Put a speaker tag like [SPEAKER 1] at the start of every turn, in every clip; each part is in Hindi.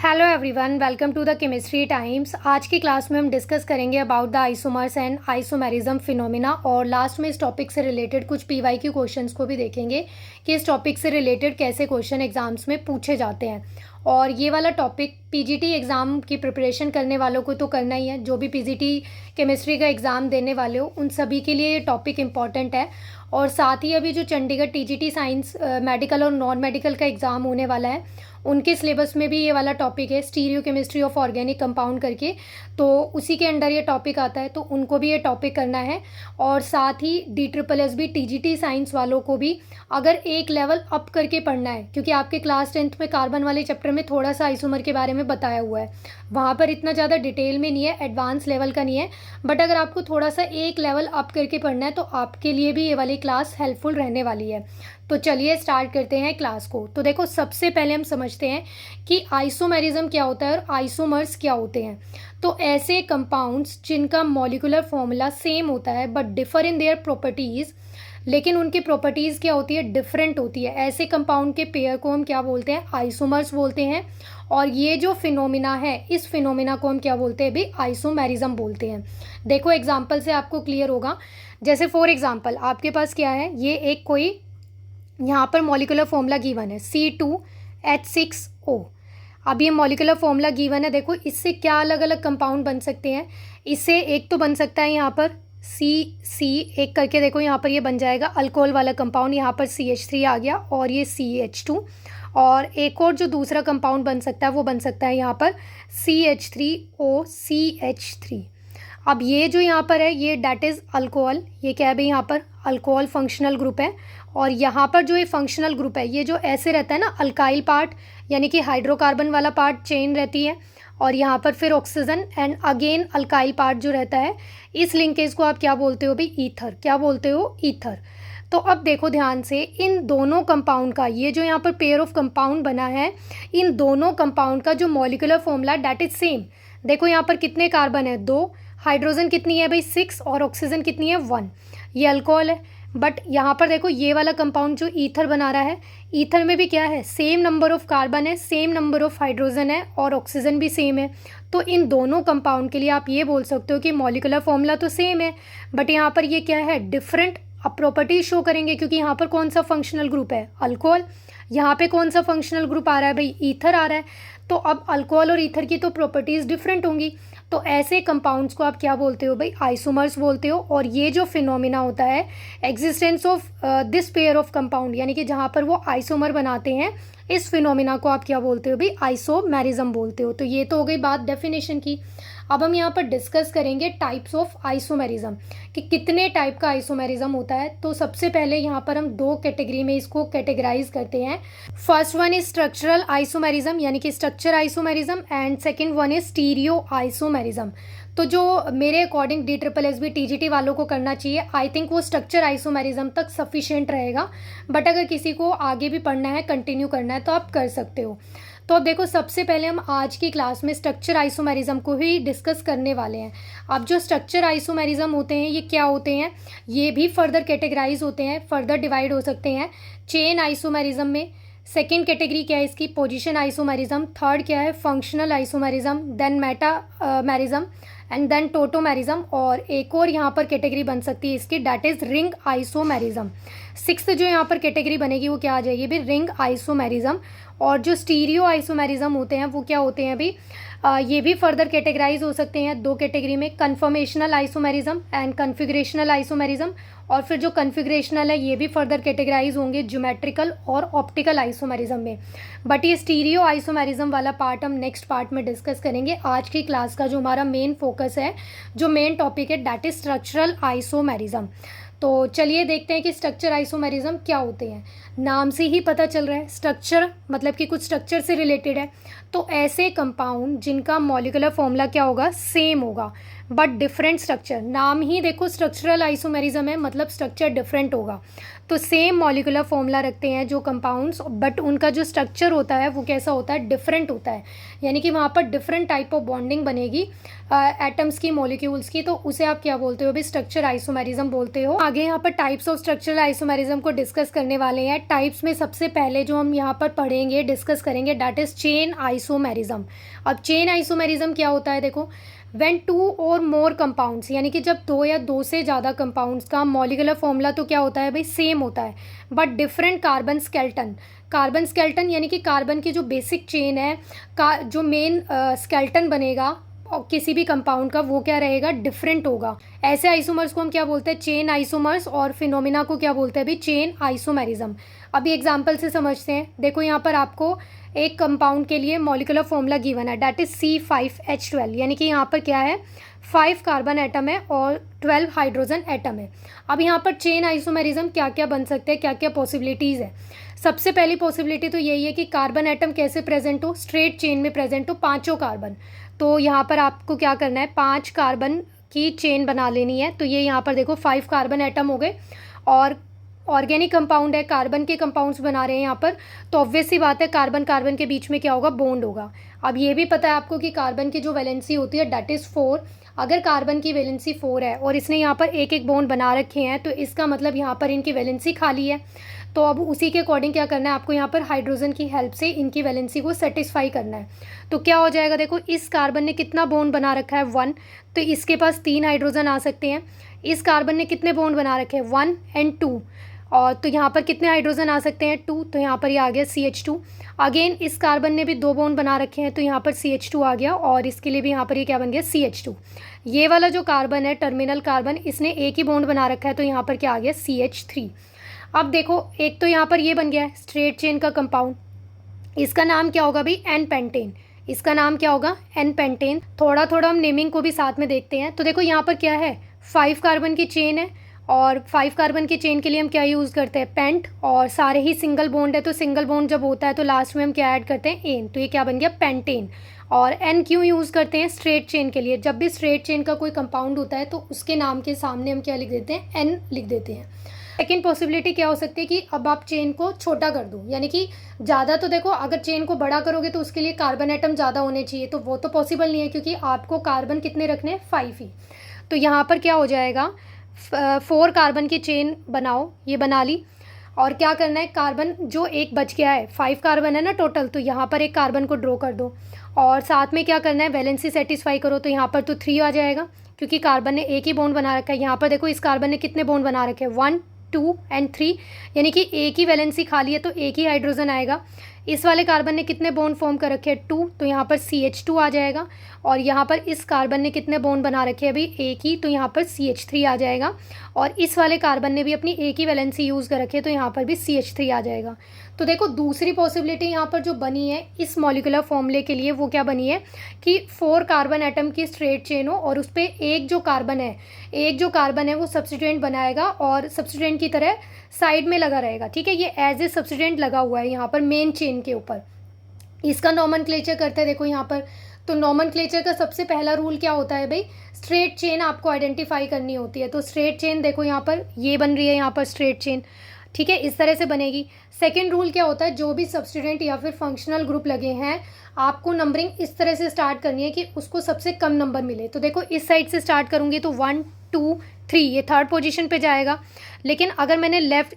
[SPEAKER 1] Hello everyone, welcome to the chemistry times. आज की क्लास में हम डिस्कस करेंगे about the isomers and isomerism phenomena और लास्ट में इस टॉपिक से रिलेटेड कुछ पीवाईक्यू क्वेश्चंस को भी देखेंगे कि इस टॉपिक से रिलेटेड कैसे क्वेश्चन एग्जाम्स में पूछे जाते हैं। और ये वाला टॉपिक पीजीटी एग्ज़ाम की प्रिपरेशन करने वालों को तो करना ही है। जो भी पीजीटी केमिस्ट्री का एग्ज़ाम देने वाले हो उन सभी के लिए ये टॉपिक इम्पॉर्टेंट है। और साथ ही अभी जो चंडीगढ़ टीजीटी साइंस मेडिकल और नॉन मेडिकल का एग्ज़ाम होने वाला है उनके सिलेबस में भी ये वाला टॉपिक है, stereo chemistry of organic compound करके। तो उसी के अंडर ये टॉपिक आता है, तो उनको भी ये टॉपिक करना है। और साथ ही DSSB टीजीटी साइंस वालों को भी अगर एक लेवल अप करके पढ़ना है, क्योंकि आपके क्लास 10th में कार्बन वाले चैप्टर में थोड़ा सा आइसोमर के बारे में बताया हुआ है, वहाँ पर इतना ज़्यादा डिटेल में नहीं है, एडवांस लेवल का नहीं है। बट अगर आपको थोड़ा सा एक लेवल अप करके पढ़ना है तो आपके लिए भी ये वाली क्लास हेल्पफुल रहने वाली है। तो चलिए स्टार्ट करते हैं क्लास को। तो देखो, सबसे पहले हम समझते हैं कि आइसोमेरिज्म क्या होता है और आइसोमर्स क्या होते हैं। तो ऐसे कंपाउंड्स जिनका मॉलिक्यूलर फॉर्मूला सेम होता है but differ in their properties, लेकिन उनकी प्रॉपर्टीज़ क्या होती है, डिफरेंट होती है। ऐसे कंपाउंड के पेयर को हम क्या बोलते हैं, आइसोमर्स बोलते हैं। और ये जो फिनोमिना है, इस फिनोमिना को हम क्या बोलते हैं भी, आइसोमेरिज्म बोलते हैं। देखो एग्जाम्पल से आपको क्लियर होगा। जैसे फॉर एग्जाम्पल आपके पास क्या है, ये एक कोई यहाँ पर मॉलिक्यूलर फॉर्मूला गिवन है C2H6O। अब ये मॉलिक्यूलर फॉर्मूला गिवन है, देखो इससे क्या अलग अलग कंपाउंड बन सकते हैं। इससे एक तो बन सकता है यहाँ पर C एक करके, देखो यहाँ पर ये बन जाएगा अल्कोहल वाला कंपाउंड, यहाँ पर CH3 आ गया और ये CH2। और एक और जो दूसरा कंपाउंड बन सकता है वो बन सकता है यहाँ पर CH3OCH3। अब ये जो यहाँ पर है ये डैट इज़ अल्कोहल, ये क्या है भाई, यहाँ पर अल्कोहल फंक्शनल ग्रुप है। और यहाँ पर जो ये फंक्शनल ग्रुप है, ये जो ऐसे रहता है ना, अल्काइल पार्ट यानी कि हाइड्रोकार्बन वाला पार्ट चेन रहती है, और यहाँ पर फिर oxygen and again alkyl part जो रहता है, इस लिंकेज को आप क्या बोलते हो भाई, ईथर। क्या बोलते हो, ईथर। तो अब देखो ध्यान से, इन दोनों कंपाउंड का, ये जो यहाँ पर पेयर ऑफ कंपाउंड बना है, इन दोनों कंपाउंड का जो molecular formula that is same. देखो यहाँ पर कितने कार्बन है, 2, हाइड्रोजन कितनी है भाई, 6, और ऑक्सीजन कितनी है, 1। ये अल्कोहल है। बट यहाँ पर देखो ये वाला कंपाउंड जो ईथर बना रहा है, ईथर में भी क्या है, सेम नंबर ऑफ कार्बन है, सेम नंबर ऑफ हाइड्रोजन है, और ऑक्सीजन भी सेम है। तो इन दोनों कंपाउंड के लिए आप ये बोल सकते हो कि मॉलिक्यूलर फॉर्मूला तो सेम है, बट यहाँ पर ये क्या है, डिफरेंट अब प्रॉपर्टीज शो करेंगे। क्योंकि यहाँ पर कौन सा फंक्शनल ग्रुप है, अल्कोहल। यहाँ पे कौन सा फंक्शनल ग्रुप आ रहा है भाई, ईथर आ रहा है। तो अब अल्कोहल और ईथर की तो प्रॉपर्टीज़ डिफरेंट होंगी। तो ऐसे कंपाउंड्स को आप क्या बोलते हो भाई, आइसोमर्स बोलते हो। और ये जो फिनोमिना होता है, existence of this pair of compound, यानी कि जहाँ पर वो आइसोमर बनाते हैं, इस फिनोमिना को आप क्या बोलते हो भाई, आइसोमेरिज्म बोलते हो। तो ये तो हो गई बात डेफिनेशन की। अब हम यहाँ पर डिस्कस करेंगे टाइप्स ऑफ आइसोमेरिज्म, कि कितने टाइप का आइसोमेरिज्म होता है। तो सबसे पहले यहाँ पर हम दो कैटेगरी में इसको कैटेगराइज करते हैं। First one is structural isomerism, यानी कि structure isomerism, and second one is stereo isomerism. तो जो मेरे अकॉर्डिंग DSSB TGT वालों को करना चाहिए, आई थिंक वो स्ट्रक्चर आइसोमेरिज्म तक सफिशिएंट रहेगा। बट अगर किसी को आगे भी पढ़ना है, कंटिन्यू करना है, तो आप कर सकते हो। तो अब देखो, सबसे पहले हम आज की क्लास में स्ट्रक्चर आइसोमेरिज्म को ही डिस्कस करने वाले हैं। अब जो स्ट्रक्चर आइसोमेरिज्म होते हैं ये क्या होते हैं, ये भी फर्दर कैटेगराइज होते हैं, फर्दर डिवाइड हो सकते हैं चेन आइसोमेरिज्म में। सेकेंड कैटेगरी क्या है इसकी, पोजीशन आइसोमेरिज्म। थर्ड क्या है, functional isomerism, then metamerism, and then tautomerism. और एक और यहाँ पर कैटेगरी बन सकती है इसकी, that is ring isomerism. Sixth जो यहाँ पर कैटेगरी बनेगी वो क्या आ जाएगी भी, रिंग आइसोमेरिज्म। और जो स्टीरियो आइसोमेरिज्म होते हैं वो क्या होते हैं अभी, ये भी फर्दर कैटेगराइज हो सकते हैं दो कैटेगरी में, conformational isomerism and configurational isomerism. और फिर जो कन्फिग्रेशनल है ये भी फर्दर कैटेगराइज होंगे ज्योमेट्रिकल और ऑप्टिकल आइसोमेरिज्म में। बट ये स्टीरियो आइसोमेरिज्म वाला पार्ट हम नेक्स्ट पार्ट में डिस्कस करेंगे। आज की क्लास का जो हमारा मेन फोकस है, जो मेन टॉपिक है, डैट इज स्ट्रक्चरल आइसोमेरिज्म। तो चलिए देखते हैं कि स्ट्रक्चर आइसोमेरिज्म क्या होते हैं। नाम से ही पता चल रहा है, स्ट्रक्चर मतलब कि कुछ स्ट्रक्चर से रिलेटेड है। तो ऐसे कंपाउंड जिनका मॉलिक्यूलर फॉर्मूला क्या होगा, सेम होगा बट डिफरेंट स्ट्रक्चर। नाम ही देखो स्ट्रक्चरल आइसोमेरिज्म है, मतलब स्ट्रक्चर डिफरेंट होगा। तो सेम मॉलिक्यूलर फॉर्मूला रखते हैं जो कंपाउंड्स, बट उनका जो स्ट्रक्चर होता है वो कैसा होता है, डिफरेंट होता है। यानी कि वहाँ पर डिफरेंट टाइप ऑफ बॉन्डिंग बनेगी एटम्स की, मॉलिक्यूल्स की। तो उसे आप क्या बोलते हो भी, स्ट्रक्चर आइसोमेरिज्म बोलते हो। आगे यहाँ पर टाइप्स ऑफ स्ट्रक्चरल आइसोमेरिज्म को डिस्कस करने वाले हैं। टाइप्स में सबसे पहले जो हम यहाँ पर पढ़ेंगे, डिस्कस करेंगे, डैट इज चेन आइसोमेरिज्म। अब चेन आइसोमेरिज्म क्या होता है, देखो व्हेन टू और मोर कंपाउंड्स, यानी कि जब दो या दो से ज़्यादा कंपाउंड्स का मॉलिक्यूलर फॉर्मूला तो क्या होता है भाई, सेम होता है, but different carbon skeleton. Carbon skeleton यानी कि कार्बन की जो बेसिक चेन है का जो मेन स्केलेटन बनेगा और किसी भी कंपाउंड का, वो क्या रहेगा, डिफरेंट होगा। ऐसे आइसोमर्स को हम क्या बोलते हैं, चेन आइसोमर्स, और फिनोमिना को क्या बोलते हैं भी, चेन आइसोमेरिज्म। अभी एग्जांपल से समझते हैं। देखो यहाँ पर आपको एक कंपाउंड के लिए मॉलिक्यूलर फॉर्मूला गिवन है, दैट इज C5H12, यानी कि यहाँ पर क्या है, 5 कार्बन एटम है और 12 हाइड्रोजन एटम है। अब यहाँ पर चेन आइसोमेरिज्म क्या क्या बन सकते हैं, क्या क्या पॉसिबिलिटीज़ है। सबसे पहली पॉसिबिलिटी तो यही है कि कार्बन एटम कैसे प्रेजेंट हो, स्ट्रेट चेन में प्रेजेंट हो, पाँचों कार्बन। तो यहाँ पर आपको क्या करना है, 5 कार्बन की चेन बना लेनी है। तो ये यहाँ पर देखो 5 कार्बन एटम हो गए, और ऑर्गेनिक कंपाउंड है, कार्बन के कंपाउंड्स बना रहे हैं यहाँ पर, तो ऑब्वियस सी बात है कार्बन कार्बन के बीच में क्या होगा, बॉन्ड होगा। अब ये भी पता है आपको कि कार्बन की जो वैलेंसी होती है दैट इज़ 4। अगर कार्बन की वैलेंसी 4 है और इसने यहाँ पर एक एक बॉन्ड बना रखे हैं, तो इसका मतलब यहाँ पर इनकी वैलेंसी खाली है। तो अब उसी के अकॉर्डिंग क्या करना है आपको, यहाँ पर हाइड्रोजन की हेल्प से इनकी वैलेंसी को सेटिस्फाई करना है। तो क्या हो जाएगा, देखो इस कार्बन ने कितना बॉन्ड बना रखा है, 1, तो इसके पास 3 हाइड्रोजन आ सकते हैं। इस कार्बन ने कितने बॉन्ड बना रखे हैं, 1 और 2, और तो यहाँ पर कितने हाइड्रोजन आ सकते हैं, 2, तो यहाँ पर ये आ गया CH2। अगेन इस कार्बन ने भी 2 बॉन्ड बना रखे हैं, तो यहाँ पर CH2 आ गया, और इसके लिए भी यहाँ पर ये क्या बन गया, CH2। ये वाला जो कार्बन है टर्मिनल कार्बन, इसने एक ही बॉन्ड बना रखा है, तो यहाँ पर क्या आ गया, CH3। अब देखो एक तो यहाँ पर ये बन गया है स्ट्रेट चेन का कंपाउंड, इसका नाम क्या होगा भाई, एन पेंटेन। इसका नाम क्या होगा, एन पेंटेन। थोड़ा थोड़ा हम नेमिंग को भी साथ में देखते हैं। तो देखो यहाँ पर क्या है, 5 कार्बन की चेन है, और 5 कार्बन की चेन के लिए हम क्या यूज़ करते हैं, पेंट, और सारे ही सिंगल बॉन्ड है, तो सिंगल बॉन्ड जब होता है तो लास्ट में हम क्या ऐड करते हैं, एन, तो ये क्या बन गया, पेंटेन। और एन क्यों यूज़ करते हैं, स्ट्रेट चेन के लिए। जब भी स्ट्रेट चेन का कोई कंपाउंड होता है तो उसके नाम के सामने हम क्या लिख देते हैं, एन लिख देते हैं। सेकेंड पॉसिबिलिटी क्या हो सकती है कि अब आप चेन को छोटा कर दो, यानी कि ज़्यादा, तो देखो अगर चेन को बड़ा करोगे तो उसके लिए कार्बन एटम ज़्यादा होने चाहिए, तो वो तो पॉसिबल नहीं है, क्योंकि आपको कार्बन कितने रखने हैं, 5 ही। तो यहाँ पर क्या हो जाएगा, 4 कार्बन की चेन बनाओ, ये बना ली, और क्या करना है, कार्बन जो एक बच गया है, 5 कार्बन है ना टोटल, तो यहाँ पर एक कार्बन को ड्रॉ कर दो, और साथ में क्या करना है, वैलेंसी सेटिस्फाई करो, तो यहाँ पर तो 3 आ जाएगा, क्योंकि कार्बन ने एक ही बॉन्ड बना रखा है। यहाँ पर देखो इस कार्बन ने कितने बॉन्ड बना रखे हैं, 1, 2 और 3, यानी कि एक ही वैलेंसी खाली है, तो एक ही हाइड्रोजन आएगा। इस वाले कार्बन ने कितने बॉन्ड फॉर्म कर रखे हैं, 2, तो यहाँ पर CH2 आ जाएगा, और यहाँ पर इस कार्बन ने कितने बॉन्ड बना रखे हैं अभी, एक ही, तो यहाँ पर CH3 आ जाएगा, और इस वाले कार्बन ने भी अपनी एक ही वैलेंसी यूज़ कर रखी है, तो यहाँ पर भी CH3 आ जाएगा। तो देखो दूसरी पॉसिबिलिटी यहाँ पर जो बनी है इस मॉलिक्यूलर फॉर्मूले के लिए, वो क्या बनी है कि 4 कार्बन एटम की स्ट्रेट चेन हो, और उस पर एक जो कार्बन है वो सब्स्टिट्यूएंट बनाएगा, और सब्स्टिट्यूएंट की तरह साइड में लगा रहेगा, ठीक है, ये एज ए सब्स्टिट्यूएंट लगा हुआ है यहाँ पर मेन चेन के ऊपर। इसका नॉमेनक्लेचर करते हैं, देखो यहाँ पर। तो नॉमेनक्लेचर का सबसे पहला रूल क्या होता है भाई, स्ट्रेट चेन आपको आइडेंटिफाई करनी होती है। तो स्ट्रेट चेन देखो यहाँ पर ये बन रही है, यहाँ पर स्ट्रेट चेन, ठीक है, इस तरह से बनेगी। सेकेंड रूल क्या होता है, जो भी सब्स्टिट्यूएंट या फिर फंक्शनल ग्रुप लगे हैं, आपको नंबरिंग इस तरह से स्टार्ट करनी है कि उसको सबसे कम नंबर मिले। तो देखो इस साइड से स्टार्ट करूँगी तो 1, 2, 3, ये थर्ड पोजीशन पे जाएगा। लेकिन अगर मैंने लेफ्ट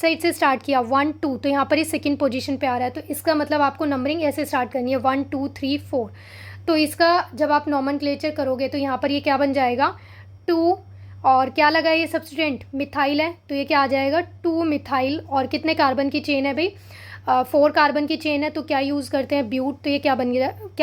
[SPEAKER 1] साइड से स्टार्ट किया 1, 2, तो यहाँ पर ये सेकंड पोजीशन पे आ रहा है, तो इसका मतलब आपको नंबरिंग ऐसे स्टार्ट करनी है 1, 2, 3, 4। तो इसका जब आप नॉमेनक्लेचर करोगे तो यहाँ पर ये क्या बन जाएगा, 2, और क्या लगा है ये सब्स्टिट्यूएंट, मिथाइल है, तो ये क्या आ जाएगा, 2 मिथाइल। और कितने कार्बन की चेन है भाई, 4 कार्बन की चेन है, तो क्या यूज़ करते हैं, ब्यूट, तो ये क्या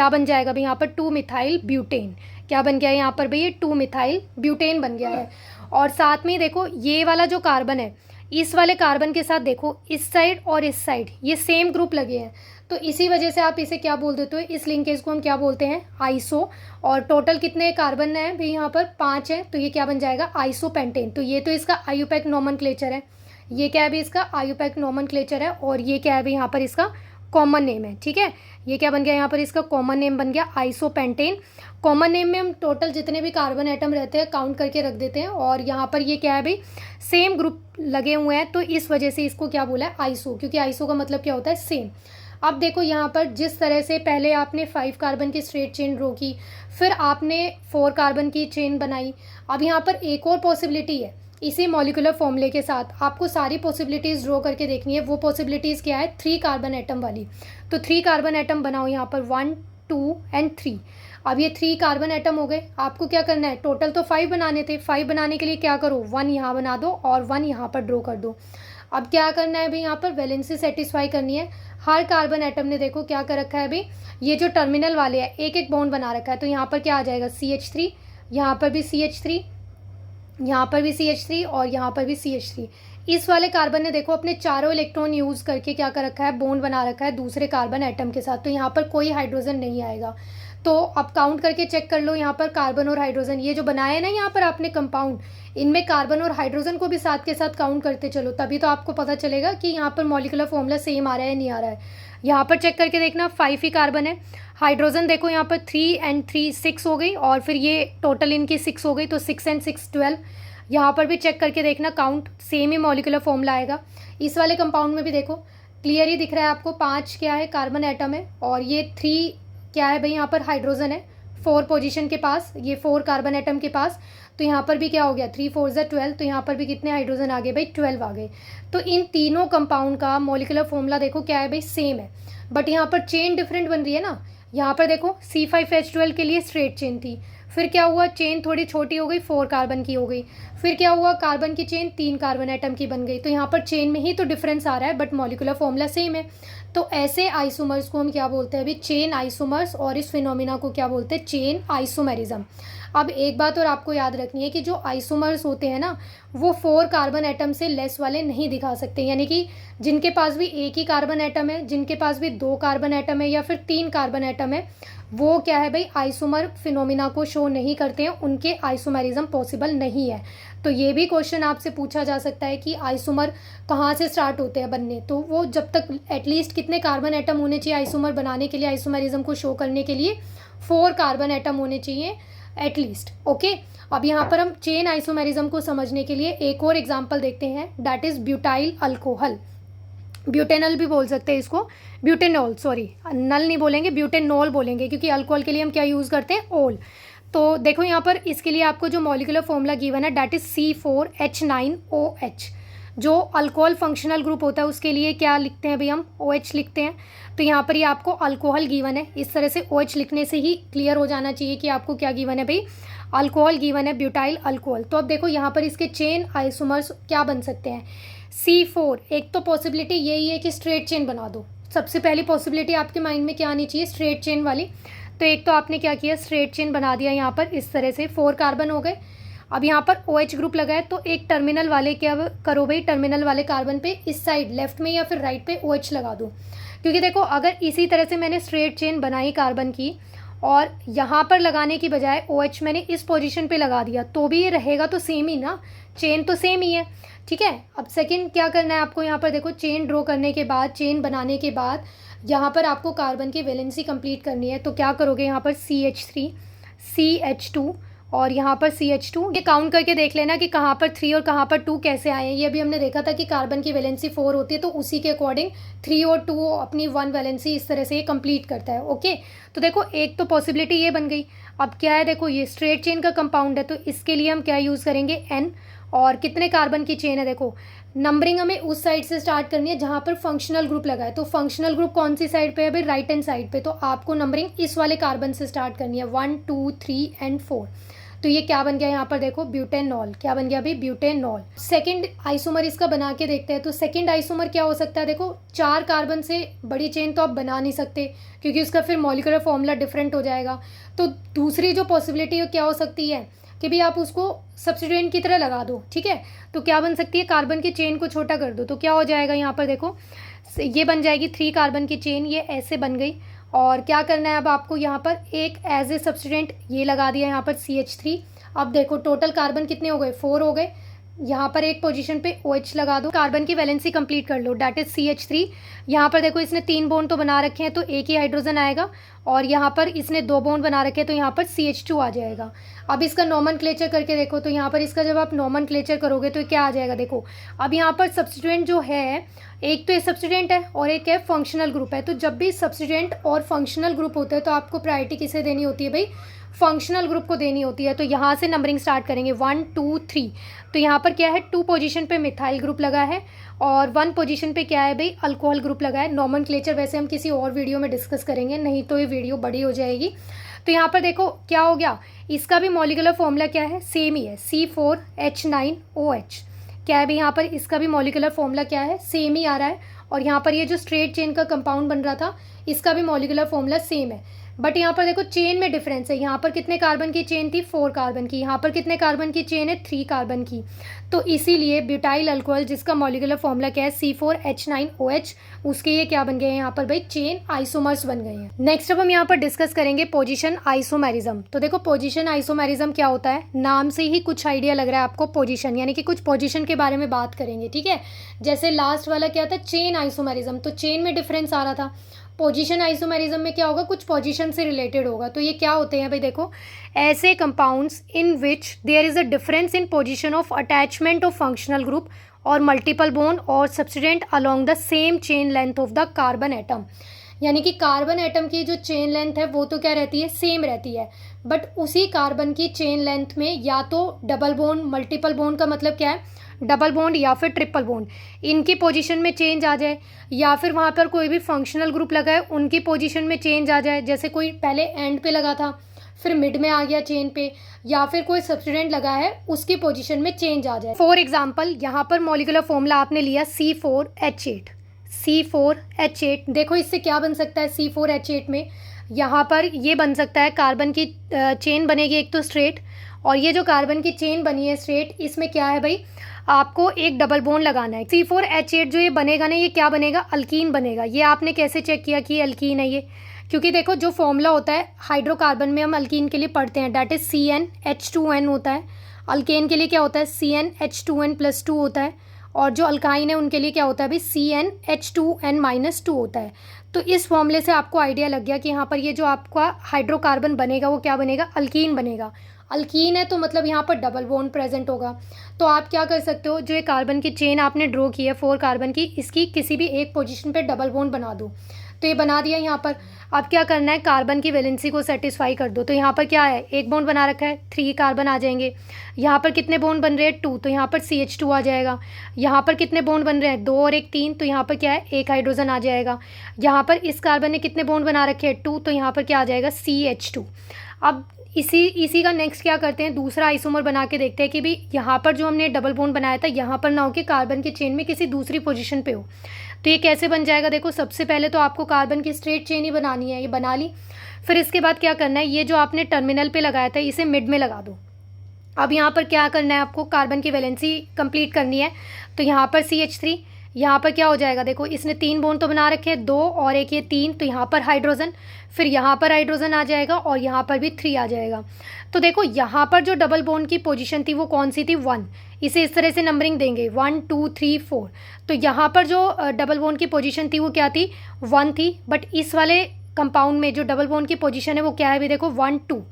[SPEAKER 1] बन जाएगा भाई यहाँ पर 2 मिथाइल ब्यूटेन। क्या बन गया है यहाँ पर भाई, ये 2 मिथाइल ब्यूटेन बन गया है। और साथ में देखो ये वाला जो कार्बन है, इस वाले कार्बन के साथ देखो इस साइड और इस साइड ये सेम ग्रुप लगे हैं, तो इसी वजह से आप इसे क्या बोल देते हो, इस लिंकेज को हम क्या बोलते हैं, आइसो। और टोटल कितने कार्बन है भाई यहाँ पर, 5 है, तो ये क्या बन जाएगा, आइसोपेंटेन। तो ये तो इसका आईयूपैक नॉमेनक्लेचर है, ये क्या है भी इसका आईयूपैक नॉमेनक्लेचर है, और ये क्या है भी यहाँ पर इसका कॉमन नेम है, ठीक है। ये क्या बन गया यहाँ पर, इसका कॉमन नेम बन गया आइसोपेंटेन। कॉमन नेम में हम टोटल जितने भी कार्बन एटम रहते हैं काउंट करके रख देते हैं, और यहाँ पर ये क्या है भाई, सेम ग्रुप लगे हुए हैं, तो इस वजह से इसको क्या बोला है, आइसो, क्योंकि आइसो का मतलब क्या होता है, सेम। अब देखो यहाँ पर जिस तरह से पहले आपने 5 कार्बन की स्ट्रेट चेन ड्रॉ की, फिर आपने 4 कार्बन की चेन बनाई। अब यहाँ पर एक और पॉसिबिलिटी है, इसी मॉलिक्यूलर फॉर्मूले के साथ आपको सारी पॉसिबिलिटीज़ ड्रॉ करके देखनी है। वो पॉसिबिलिटीज़ क्या है, 3 कार्बन एटम वाली। तो 3 कार्बन एटम बनाओ यहाँ पर, 1 2 एंड 3। अब ये 3 कार्बन एटम हो गए। आपको क्या करना है, टोटल तो 5 बनाने थे, 5 बनाने के लिए क्या करो, 1 यहाँ बना दो और 1 यहाँ पर ड्रॉ कर दो। अब क्या करना है भाई, यहाँ पर वैलेंसी सेटिस्फाई करनी है। हर कार्बन एटम ने देखो क्या कर रखा है भाई, ये जो टर्मिनल वाले हैं एक एक बॉन्ड बना रखा है। तो यहाँ पर क्या आ जाएगा, CH3, यहाँ पर भी CH3, यहाँ पर भी CH3 और यहाँ पर भी CH3। इस वाले कार्बन ने देखो अपने चारों इलेक्ट्रॉन यूज़ करके क्या कर रखा है, बॉन्ड बना रखा है दूसरे कार्बन एटम के साथ। तो यहाँ पर कोई हाइड्रोजन नहीं आएगा। तो अब काउंट करके चेक कर लो, यहाँ पर कार्बन और हाइड्रोजन ये जो बनाए ना यहाँ पर आपने कंपाउंड, इनमें कार्बन और हाइड्रोजन को भी साथ के साथ काउंट करते चलो, तभी तो आपको पता चलेगा कि यहाँ पर मॉलिक्यूलर फॉर्मूला सेम आ रहा है नहीं आ रहा है। यहाँ पर चेक करके देखना 5 ही कार्बन है। हाइड्रोजन देखो यहाँ पर 3 एंड 3 6 हो गई, और फिर ये टोटल इनकी 6 हो गई, तो 6 एंड 6 12। यहाँ पर भी चेक करके देखना, काउंट सेम ही मॉलिक्यूलर फॉर्मूला आएगा। इस वाले कंपाउंड में भी देखो क्लियर ही दिख रहा है आपको, 5 क्या है कार्बन एटम है, और ये 3 क्या है भाई, यहाँ पर हाइड्रोजन है 4 पोजीशन के पास, ये 4 कार्बन एटम के पास। तो यहाँ पर भी क्या हो गया, 3 4 12, तो यहाँ पर भी कितने हाइड्रोजन आ गए भाई, 12 आ गए। तो इन तीनों कंपाउंड का मॉलिक्यूलर फॉर्मूला देखो क्या है भाई, सेम है, बट यहाँ पर चेन डिफरेंट बन रही है ना। यहाँ पर देखो C5H12 के लिए स्ट्रेट चेन थी, फिर क्या हुआ, चेन थोड़ी छोटी हो गई, 4 कार्बन की हो गई, फिर क्या हुआ, कार्बन की चेन 3 कार्बन एटम की बन गई। तो यहाँ पर चेन में ही तो डिफरेंस आ रहा है, बट मॉलिक्यूलर फॉर्मूला सेम है। तो ऐसे आइसोमर्स को हम क्या बोलते हैं अभी, चेन आइसोमर्स, और इस फिनोमिना को क्या बोलते हैं, चेन आइसोमेरिज्म। अब एक बात और आपको याद रखनी है कि जो आइसोमर्स होते हैं ना, वो 4 कार्बन एटम से लेस वाले नहीं दिखा सकते, यानी कि जिनके पास भी एक ही कार्बन एटम है, जिनके पास भी 2 कार्बन एटम है या फिर 3 कार्बन एटम है, वो क्या है भाई, आइसोमर फिनोमिना को शो नहीं करते हैं, उनके आइसोमेरिज्म पॉसिबल नहीं है। तो ये भी क्वेश्चन आपसे पूछा जा सकता है कि आइसोमर कहाँ से स्टार्ट होते हैं बनने, तो वो जब तक एटलीस्ट कितने कार्बन एटम होने चाहिए आइसोमर बनाने के लिए, आइसोमेरिज्म को शो करने के लिए 4 कार्बन एटम होने चाहिए एटलीस्ट। ओके, अब यहाँ पर हम चेन आइसोमेरिज्म को समझने के लिए एक और एग्जांपल देखते हैं, that is butyl alcohol. Butanal भी बोल सकते हैं इसको, ब्यूटेनॉल, सॉरी नल नहीं बोलेंगे, ब्यूटेनॉल बोलेंगे, क्योंकि अल्कोहल के लिए हम क्या यूज़ करते हैं, ओल। तो देखो यहाँ पर इसके लिए आपको जो मॉलिक्यूलर फॉर्मूला गिवन है दैट इज C4H9OH। जो अल्कोहल फंक्शनल ग्रुप होता है उसके लिए क्या लिखते हैं भाई, हम OH लिखते हैं। तो यहाँ पर ये आपको अल्कोहल गिवन है, इस तरह से OH लिखने से ही क्लियर हो जाना चाहिए कि आपको क्या गिवन है भाई, अल्कोहल गिवन है, ब्यूटाइल अल्कोहल। तो अब देखो यहाँ पर इसके चेन आइसोमर्स क्या बन सकते हैं, C4। एक तो पॉसिबिलिटी यही है कि स्ट्रेट चेन बना दो, सबसे पहली पॉसिबिलिटी आपके माइंड में क्या आनी चाहिए, स्ट्रेट चेन वाली। तो एक तो आपने क्या किया, स्ट्रेट चेन बना दिया, यहाँ पर इस तरह से 4 कार्बन हो गए। अब यहाँ पर OH ग्रुप लगा है, तो एक टर्मिनल वाले क्या करो भाई, टर्मिनल वाले कार्बन पे इस साइड लेफ्ट में या फिर राइट पे OH लगा दो। क्योंकि देखो अगर इसी तरह से मैंने स्ट्रेट चेन बनाई कार्बन की और यहाँ पर लगाने की बजाय OH मैंने इस पोजीशन पे लगा दिया, तो भी ये रहेगा तो सेम ही ना, चेन तो सेम ही है। ठीक है, अब सेकंड क्या करना है आपको, यहाँ पर देखो चेन ड्रॉ करने के बाद, चेन बनाने के बाद यहाँ पर आपको कार्बन की वैलेंसी कंप्लीट करनी है। तो क्या करोगे, यहाँ पर CH3 CH2 और यहाँ पर CH2, ये काउंट करके देख लेना कि कहाँ पर 3 और कहाँ पर 2 कैसे आए हैं। ये भी हमने देखा था कि कार्बन की वैलेंसी 4 होती है, तो उसी के अकॉर्डिंग 3 और 2 अपनी 1 वैलेंसी इस तरह से ये कंप्लीट करता है। ओके, तो देखो एक तो पॉसिबिलिटी ये बन गई। अब क्या है, देखो ये स्ट्रेट चेन का कंपाउंड है, तो इसके लिए हम क्या यूज़ करेंगे, N। और कितने कार्बन की चेन है, देखो नंबरिंग हमें उस साइड से स्टार्ट करनी है जहाँ पर फंक्शनल ग्रुप लगा है। तो फंक्शनल ग्रुप कौन सी साइड पे है भाई, राइट हैंड साइड पे। तो आपको नंबरिंग इस वाले कार्बन से स्टार्ट करनी है, 1 2 3 एंड 4। तो ये क्या बन गया यहाँ पर देखो, ब्यूटेनॉल। क्या बन गया भाई, ब्यूटेनॉल। सेकंड आइसोमर इसका बना के देखते हैं। तो सेकंड आइसोमर क्या हो सकता है, देखो 4 कार्बन से बड़ी चेन तो आप बना नहीं सकते, क्योंकि उसका फिर मॉलिक्यूलर फॉर्मूला डिफरेंट हो जाएगा। तो दूसरी जो पॉसिबिलिटी है क्या हो सकती है कि भी आप उसको सब्स्टिट्यूएंट की तरह लगा दो। ठीक है, तो क्या बन सकती है, कार्बन की चेन को छोटा कर दो, तो क्या हो जाएगा, यहाँ पर देखो ये बन जाएगी 3 कार्बन की चेन, ये ऐसे बन गई। और क्या करना है अब आपको, यहाँ पर एक एज ए सब्स्टिट्यूएंट ये लगा दिया यहाँ पर CH3। अब देखो टोटल कार्बन कितने हो गए, 4 हो गए। यहाँ पर एक पोजीशन पे OH लगा दो, कार्बन की वैलेंसी कंप्लीट कर लो, डैट इज CH3। यहाँ पर देखो इसने 3 बॉन्ड तो बना रखे हैं, तो एक ही हाइड्रोजन आएगा। और यहाँ पर इसने 2 बॉन्ड बना रखे, तो यहाँ पर CH2 आ जाएगा। अब इसका नॉमेनक्लेचर करके देखो, तो यहाँ पर इसका जब आप नॉमेनक्लेचर करोगे तो क्या आ जाएगा, देखो अब यहाँ पर सब्स्टिट्यूएंट जो है, एक तो ये सब्स्टिट्यूएंट है और एक है फंक्शनल ग्रुप है। तो जब भी सब्स्टिट्यूएंट और फंक्शनल ग्रुप होते हैं तो आपको प्रायोरिटी किसे देनी होती है भाई, फंक्शनल ग्रुप को देनी होती है। तो यहाँ से नंबरिंग स्टार्ट करेंगे 1 2 3। तो यहाँ पर क्या है, 2 पोजीशन पे मिथाइल ग्रुप लगा है और 1 पोजीशन पे क्या है भाई, अल्कोहल ग्रुप लगा है। नॉमेनक्लेचर वैसे हम किसी और वीडियो में डिस्कस करेंगे, नहीं तो ये वीडियो बड़ी हो जाएगी। तो यहाँ पर देखो क्या हो गया, इसका भी मॉलिक्यूलर फॉर्मूला क्या है, सेम ही है, C4H9OH। क्या है भाई, यहाँ पर इसका भी मॉलिक्यूलर फॉर्मूला क्या है, सेम ही आ रहा है। और यहाँ पर ये जो स्ट्रेट चेन का कंपाउंड बन रहा था, इसका भी मॉलिक्यूलर फॉर्मूला सेम है। बट यहाँ पर देखो चेन में डिफरेंस है, यहाँ पर कितने कार्बन की चेन थी, 4 कार्बन की, यहाँ पर कितने कार्बन की चेन है, 3 कार्बन की। तो इसीलिए ब्यूटाइल अल्कोहल जिसका मॉलिक्यूलर फॉर्मूला क्या है, C4H9OH, उसके ये क्या बन गए हैं यहाँ पर भाई, चेन आइसोमर्स बन गए हैं। नेक्स्ट अब हम यहाँ पर डिस्कस करेंगे पोजीशन आइसोमेरिज्म। तो देखो पोजीशन आइसोमेरिज्म क्या होता है, नाम से ही कुछ आइडिया लग रहा है आपको, पोजीशन यानी कि कुछ पोजीशन के बारे में बात करेंगे, ठीक है। जैसे लास्ट वाला क्या था, चेन आइसोमेरिज्म, तो चेन में डिफरेंस आ रहा था। पोजीशन आइसोमेरिज्म में क्या होगा, कुछ पोजीशन से रिलेटेड होगा। तो ये क्या होते हैं भाई, देखो ऐसे compounds in which there is a difference in position of attachment of functional group और मल्टीपल बॉन्ड और substituent along the same chain length of the carbon atom. यानी कि कार्बन एटम की जो चेन लेंथ है वो तो क्या रहती है, सेम रहती है, बट उसी कार्बन की चेन लेंथ में या तो डबल बॉन्ड, मल्टीपल बॉन्ड का मतलब क्या है, डबल बॉन्ड या फिर ट्रिपल बॉन्ड, इनकी पोजीशन में चेंज आ जाए, या फिर वहाँ पर कोई भी फंक्शनल ग्रुप लगा है उनकी पोजीशन में चेंज आ जाए। जैसे कोई पहले एंड पे लगा था फिर मिड में आ गया चेन पे, या फिर कोई सब्स्टिट्यूएंट लगा है उसकी पोजीशन में चेंज आ जाए। फॉर एग्जांपल यहाँ पर मॉलिक्यूलर फॉर्मूला आपने लिया C4H8। C4H8 देखो इससे क्या बन सकता है, C4H8 में यहाँ पर ये बन सकता है, कार्बन की चेन बनेगी एक तो स्ट्रेट, और ये जो कार्बन की चेन बनी है स्ट्रेट, इसमें क्या है भाई, आपको एक डबल बॉन्ड लगाना है। C4H8 जो ये बनेगा ना, ये क्या बनेगा, अल्कीन बनेगा। ये आपने कैसे चेक किया कि अल्कीन है ये, क्योंकि देखो जो फॉर्मूला होता है हाइड्रोकार्बन में हम अल्कीन के लिए पढ़ते हैं, डैट इज CnH2n होता है। अल्केन के लिए क्या होता है, CnH2n+2 होता है, और जो अल्काइन है उनके लिए क्या होता है अभी, CnH2n-2 होता है। तो इस फॉर्मूले से आपको आइडिया लग गया कि यहाँ पर ये जो आपका हाइड्रोकार्बन बनेगा वो क्या बनेगा, अल्कीन बनेगा। अल्कीन है तो मतलब यहाँ पर डबल बॉन्ड प्रेजेंट होगा। तो आप क्या कर सकते हो, जो ये कार्बन की चेन आपने ड्रॉ की है 4 कार्बन की, इसकी किसी भी एक पोजीशन पे डबल बॉन्ड बना दो। तो ये बना दिया यहाँ पर। अब क्या करना है, कार्बन की वैलेंसी को सेटिस्फाई कर दो। तो यहाँ पर क्या है, एक बॉन्ड बना रखा है, 3 कार्बन आ जाएंगे। यहाँ पर कितने बॉन्ड बन रहे हैं, 2, तो यहाँ पर CH2 आ जाएगा। यहाँ पर कितने बॉन्ड बन रहे हैं, 2 और 1 3, तो यहाँ पर क्या है, 1 हाइड्रोजन आ जाएगा। यहाँ पर इस कार्बन ने कितने बॉन्ड बना रखे हैं, 2, तो यहाँ पर क्या आ जाएगा, CH2। अब इसी का नेक्स्ट क्या करते हैं, दूसरा आइसोमर बना के देखते हैं कि भाई यहाँ पर जो हमने डबल बॉन्ड बनाया था यहाँ पर ना हो कि कार्बन की चेन में किसी दूसरी पोजीशन पे हो। तो ये कैसे बन जाएगा, देखो सबसे पहले तो आपको कार्बन की स्ट्रेट चेन ही बनानी है, ये बना ली। फिर इसके बाद क्या करना है, ये जो आपने टर्मिनल पे लगाया था इसे मिड में लगा दो। अब यहाँ पर क्या करना है, आपको कार्बन की वैलेंसी कंप्लीट करनी है। तो यहाँ पर CH3, यहाँ पर क्या हो जाएगा, देखो इसने 3 बॉन्ड तो बना रखे हैं, 2 और 1 ये 3, तो यहाँ पर हाइड्रोजन, फिर यहाँ पर हाइड्रोजन आ जाएगा और यहाँ पर भी 3 आ जाएगा। तो देखो यहाँ पर जो डबल बॉन्ड की पोजीशन थी वो कौन सी थी, 1। इसे इस तरह से नंबरिंग देंगे 1 2 3 4। तो यहाँ पर जो डबल बॉन्ड की पोजीशन थी वो क्या थी, 1 थी। बट इस वाले कंपाउंड में जो डबल बॉन्ड की पोजीशन है वो क्या है भी, देखो 1 2,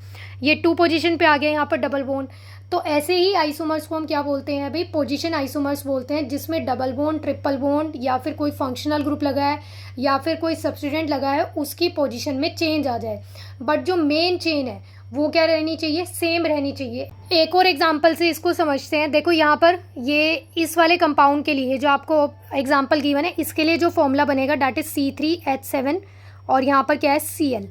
[SPEAKER 1] ये 2 पोजीशन पे आ गया यहाँ पर डबल बॉन्ड। तो ऐसे ही आइसोमर्स को हम क्या बोलते हैं भाई, पोजीशन आइसोमर्स बोलते हैं, जिसमें डबल बॉन्ड, ट्रिपल बॉन्ड या फिर कोई फंक्शनल ग्रुप लगा है या फिर कोई सब्स्टिट्यूएंट लगा है उसकी पोजीशन में चेंज आ जाए, बट जो मेन चेन है वो क्या रहनी चाहिए, सेम रहनी चाहिए। एक और एग्जांपल से इसको समझते हैं। देखो यहाँ पर ये इस वाले कंपाउंड के लिए जो आपको एग्जांपल गिवन है, इसके लिए जो फॉर्मूला बनेगा डैट इज C3H7 और यहाँ पर क्या है Cl।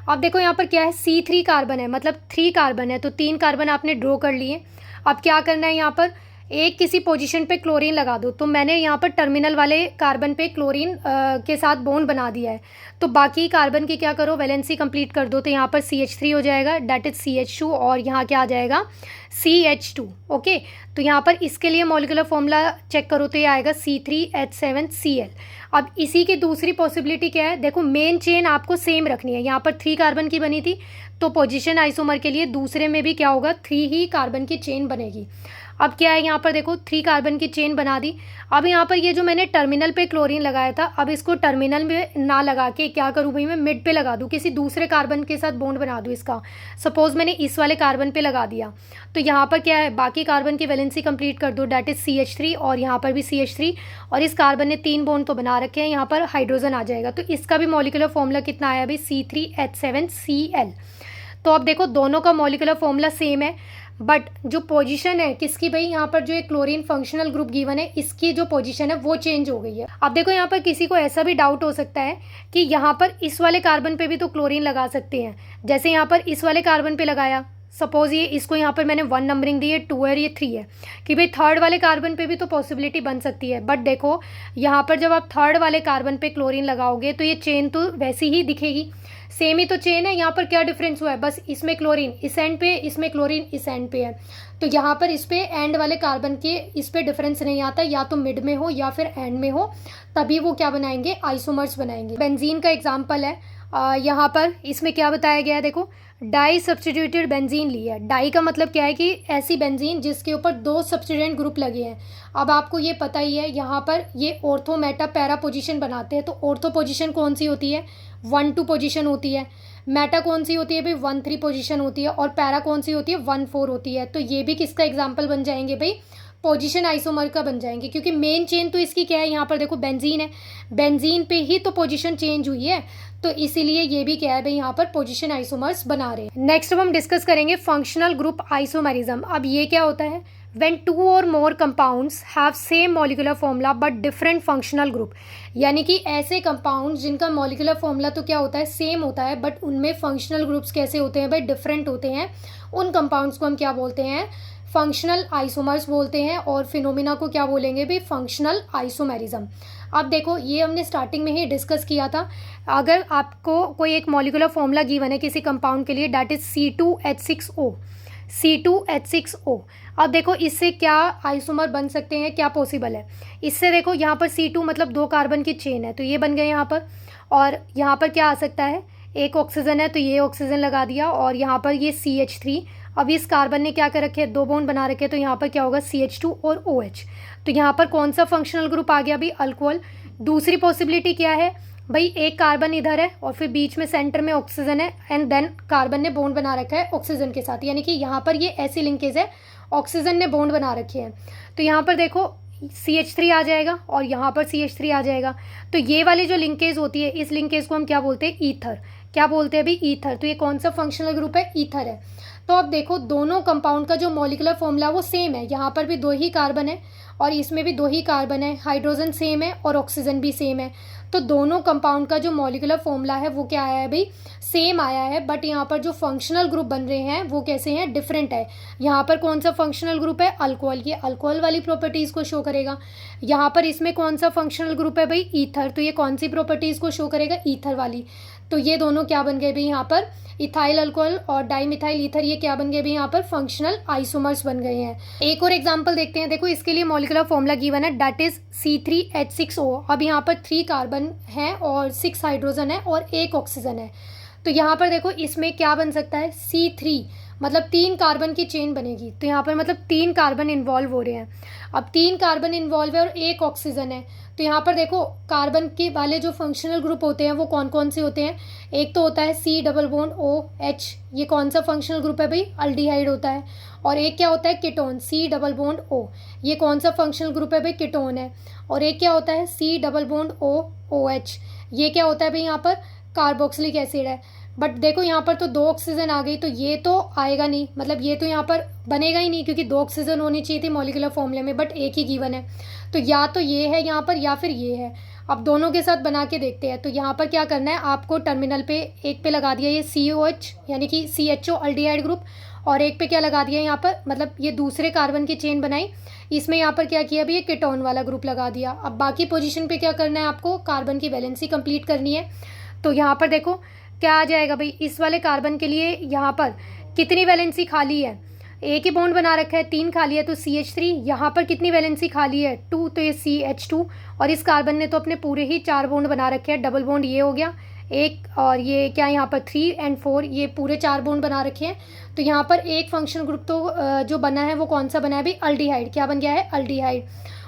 [SPEAKER 1] अब देखो यहाँ पर क्या है, C3 कार्बन है, मतलब 3 कार्बन है, तो 3 कार्बन आपने ड्रॉ कर लिए। अब क्या करना है, यहाँ पर एक किसी पोजीशन पे क्लोरीन लगा दो। तो मैंने यहाँ पर टर्मिनल वाले कार्बन पे क्लोरीन के साथ बॉन्ड बना दिया है। तो बाकी कार्बन की क्या करो, वैलेंसी कंप्लीट कर दो। तो यहाँ पर CH3 हो जाएगा, डैट इज CH2, और यहाँ क्या आ जाएगा, CH2। ओके, तो यहाँ पर इसके लिए मॉलिक्यूलर फॉर्मूला चेक करो तो ये आएगा C3H7Cl। अब इसी की दूसरी पॉसिबिलिटी क्या है, देखो मेन चेन आपको सेम रखनी है। यहाँ पर 3 कार्बन की बनी थी, तो पोजीशन आइसोमर के लिए दूसरे में भी क्या होगा, 3 ही कार्बन की चेन बनेगी। अब क्या है यहाँ पर देखो 3 कार्बन की चेन बना दी। अब यहाँ पर ये जो मैंने टर्मिनल पे क्लोरीन लगाया था, अब इसको टर्मिनल में ना लगा के क्या करूँ भाई, मैं मिड पे लगा दूँ, किसी दूसरे कार्बन के साथ बॉन्ड बना दूँ इसका। सपोज मैंने इस वाले कार्बन पे लगा दिया, तो यहाँ पर क्या है, बाकी कार्बन की वैलेंसी कंप्लीट कर दो, डैट इज CH3, और यहाँ पर भी CH3, और इस कार्बन ने 3 बॉन्ड तो बना रखे हैं, यहाँ पर हाइड्रोजन आ जाएगा। तो इसका भी मॉलिक्यूलर फॉर्मूला कितना आया भाई, C3H7Cl। तो अब देखो दोनों का मॉलिक्यूलर फॉर्मूला सेम है, बट जो पोजीशन है किसकी भाई, यहाँ पर जो एक क्लोरीन फंक्शनल ग्रुप गिवन है, इसकी जो पोजीशन है वो चेंज हो गई है। अब देखो यहाँ पर किसी को ऐसा भी डाउट हो सकता है कि यहाँ पर इस वाले कार्बन पे भी तो क्लोरीन लगा सकते हैं, जैसे यहाँ पर इस वाले कार्बन पे लगाया, सपोज ये इसको यहाँ पर मैंने 1 नंबरिंग दी है, 2 है, ये 3 है, कि भाई थर्ड वाले कार्बन पे भी तो पॉसिबिलिटी बन सकती है। बट देखो यहाँ पर जब आप थर्ड वाले कार्बन पे क्लोरीन लगाओगे तो ये चेन तो वैसी ही दिखेगी, सेम ही तो चेन है। यहाँ पर क्या डिफरेंस हुआ है, बस इसमें क्लोरीन इस एंड पे, इसमें क्लोरीन इस एंड पे है। तो यहाँ पर इस पे एंड वाले कार्बन के इस पे डिफरेंस नहीं आता, या तो मिड में हो या फिर एंड में हो, तभी वो क्या बनाएंगे, आइसोमर्स बनाएंगे। बेंजीन का एग्जाम्पल है, यहाँ पर इसमें क्या बताया गया है, देखो डाई सब्सटीट्यूटेड बेंजीन ली है। डाई का मतलब क्या है कि ऐसी बेंजीन जिसके ऊपर 2 सब्सटीट्यूएंट ग्रुप लगे हैं। अब आपको ये पता ही है, यहाँ पर ये ऑर्थो मेटा पैरा पोजीशन बनाते हैं, तो ऑर्थो पोजीशन कौन सी होती है, 1-2 पोजीशन होती है। मेटा कौन सी होती है भाई, 1-3 पोजीशन होती है, और पैरा कौन सी होती है, 1-4 होती है। तो ये भी किसका एग्जाम्पल बन जाएंगे भाई, पोजीशन आइसोमर का बन जाएंगे, क्योंकि मेन चेन तो इसकी क्या है, यहाँ पर देखो बेंजीन है, बेंजीन पे ही तो पोजीशन चेंज हुई है, तो इसीलिए ये भी क्या है भाई, यहाँ पर पोजीशन आइसोमर्स बना रहे हैं। नेक्स्ट अब हम डिस्कस करेंगे फंक्शनल ग्रुप आइसोमेरिज्म। अब ये क्या होता है, when 2 or more compounds have same molecular formula but different functional group, यानी कि ऐसे कंपाउंड जिनका मॉलिकुलर फॉर्मूला तो क्या होता है, सेम होता है, बट उनमें फंक्शनल ग्रुप्स कैसे होते हैं भाई, डिफरेंट होते हैं। उन कंपाउंड्स को हम क्या बोलते हैं, फंक्शनल आइसोमर्स बोलते हैं, और फिनोमिना को क्या बोलेंगे भाई, फंक्शनल आइसोमेरिज्म। अब देखो ये हमने स्टार्टिंग में ही डिस्कस किया था, अगर आपको कोई एक मॉलिकुलर फॉर्मूला गिवन है किसी कंपाउंड के लिए, डैट इज C2H6O, C2H6O। अब देखो इससे क्या आइसोमर बन सकते हैं, क्या पॉसिबल है इससे, देखो यहाँ पर C2 मतलब 2 कार्बन की चेन है, तो ये बन गए यहाँ पर, और यहाँ पर क्या आ सकता है, एक ऑक्सीजन है तो ये ऑक्सीजन लगा दिया, और यहाँ पर ये CH3। अब इस कार्बन ने क्या कर रखे हैं, 2 बॉन्ड बना रखे हैं, तो यहाँ पर क्या होगा, CH2 और OH। तो यहाँ पर कौन सा फंक्शनल ग्रुप आ गया भाई, अल्कोहल। दूसरी पॉसिबिलिटी क्या है भाई, एक कार्बन इधर है और फिर बीच में सेंटर में ऑक्सीजन है, एंड देन कार्बन ने बॉन्ड बना रखा है ऑक्सीजन के साथ, यानी कि यहाँ पर ये ऐसी लिंकेज है, ऑक्सीजन ने बॉन्ड बना रखे हैं। तो यहाँ पर देखो CH3 आ जाएगा और यहाँ पर CH3 आ जाएगा। तो ये वाली जो लिंकेज होती है, इस लिंकेज को हम क्या बोलते हैं, ईथर। क्या बोलते हैं भाई, ईथर। तो ये कौन सा फंक्शनल ग्रुप है, ईथर है। तो अब देखो दोनों कंपाउंड का जो मॉलिकुलर फॉर्मूला वो सेम है, यहाँ पर भी 2 ही कार्बन है और इसमें भी 2 ही कार्बन है, हाइड्रोजन सेम है और ऑक्सीजन भी सेम है। तो दोनों कंपाउंड का जो मॉलिकुलर फॉर्मूला है वो क्या आया है भाई, सेम आया है, बट यहाँ पर जो फंक्शनल ग्रुप बन रहे हैं वो कैसे हैं, डिफरेंट है। यहाँ पर कौन सा फंक्शनल ग्रुप है, अल्कोहल, ये अल्कोहल वाली प्रॉपर्टीज़ को शो करेगा। यहाँ पर इसमें कौन सा फंक्शनल ग्रुप है भाई, ईथर, तो ये कौन सी प्रॉपर्टीज़ को शो करेगा, ईथर वाली। तो ये दोनों क्या बन गए भाई, यहाँ पर इथाइल अल्कोहल और डाईमिथाइल ईथर, ये क्या बन गए भाई, यहाँ पर फंक्शनल आइसोमर्स बन गए हैं। एक और एग्जांपल देखते हैं, देखो इसके लिए मॉलिक्यूलर फॉर्मूला गिवन है, दैट इज C3H6O। अब यहाँ पर 3 कार्बन है और 6 हाइड्रोजन है और 1 ऑक्सीजन है। तो यहाँ पर देखो इसमें क्या बन सकता है, C3 मतलब 3 कार्बन की चेन बनेगी। तो यहाँ पर मतलब 3 कार्बन इन्वॉल्व हो रहे हैं। अब 3 कार्बन इन्वॉल्व है और 1 ऑक्सीजन है, तो यहाँ पर देखो कार्बन के वाले जो फंक्शनल ग्रुप होते हैं वो कौन कौन से होते हैं। एक तो होता है C+OH, ये कौन सा फंक्शनल ग्रुप है भाई, अल्डिहाइड होता है। और एक क्या होता है कीटोन, C+O, ये कौन सा फंक्शनल ग्रुप है भाई, कीटोन है। और एक क्या होता है C+OOH, ये क्या होता है भाई, यहाँ पर कार्बोक्सिलिक एसिड है। बट देखो यहाँ पर तो 2 ऑक्सीजन आ गई, तो ये तो आएगा नहीं, मतलब ये तो यहाँ पर बनेगा ही नहीं, क्योंकि 2 ऑक्सीजन होनी चाहिए थी मॉलिक्यूलर फॉर्मूले में, बट एक ही गिवन है। तो या तो ये है यहाँ पर या फिर ये है। अब दोनों के साथ बना के देखते हैं। तो यहाँ पर क्या करना है आपको, टर्मिनल पे एक पे लगा दिया ये COH यानी कि CHO अल्डिहाइड ग्रुप, और एक पे क्या लगा दिया यहाँ पर, मतलब ये दूसरे कार्बन की चेन बनाई, इसमें यहाँ पर क्या किया अभी, ये कीटोन वाला ग्रुप लगा दिया। अब बाकी पोजीशन पे क्या करना है आपको, कार्बन की वैलेंसी कंप्लीट करनी है। तो यहाँ पर देखो क्या आ जाएगा भाई, इस वाले कार्बन के लिए यहाँ पर कितनी वैलेंसी खाली है, एक ही बॉन्ड बना रखा है, 3 खाली है तो CH3। यहाँ पर कितनी वैलेंसी खाली है, 2, तो ये CH2। और इस कार्बन ने तो अपने पूरे ही 4 बॉन्ड बना रखे हैं, डबल बॉन्ड ये हो गया, एक, और ये क्या यहाँ पर 3 and 4, ये पूरे 4 बॉन्ड बना रखे हैं। तो यहाँ पर एक फंक्शनल ग्रुप तो जो बना है वो कौन सा बना है भाई, अल्डिहाइड। क्या बन गया है, अल्डिहाइड।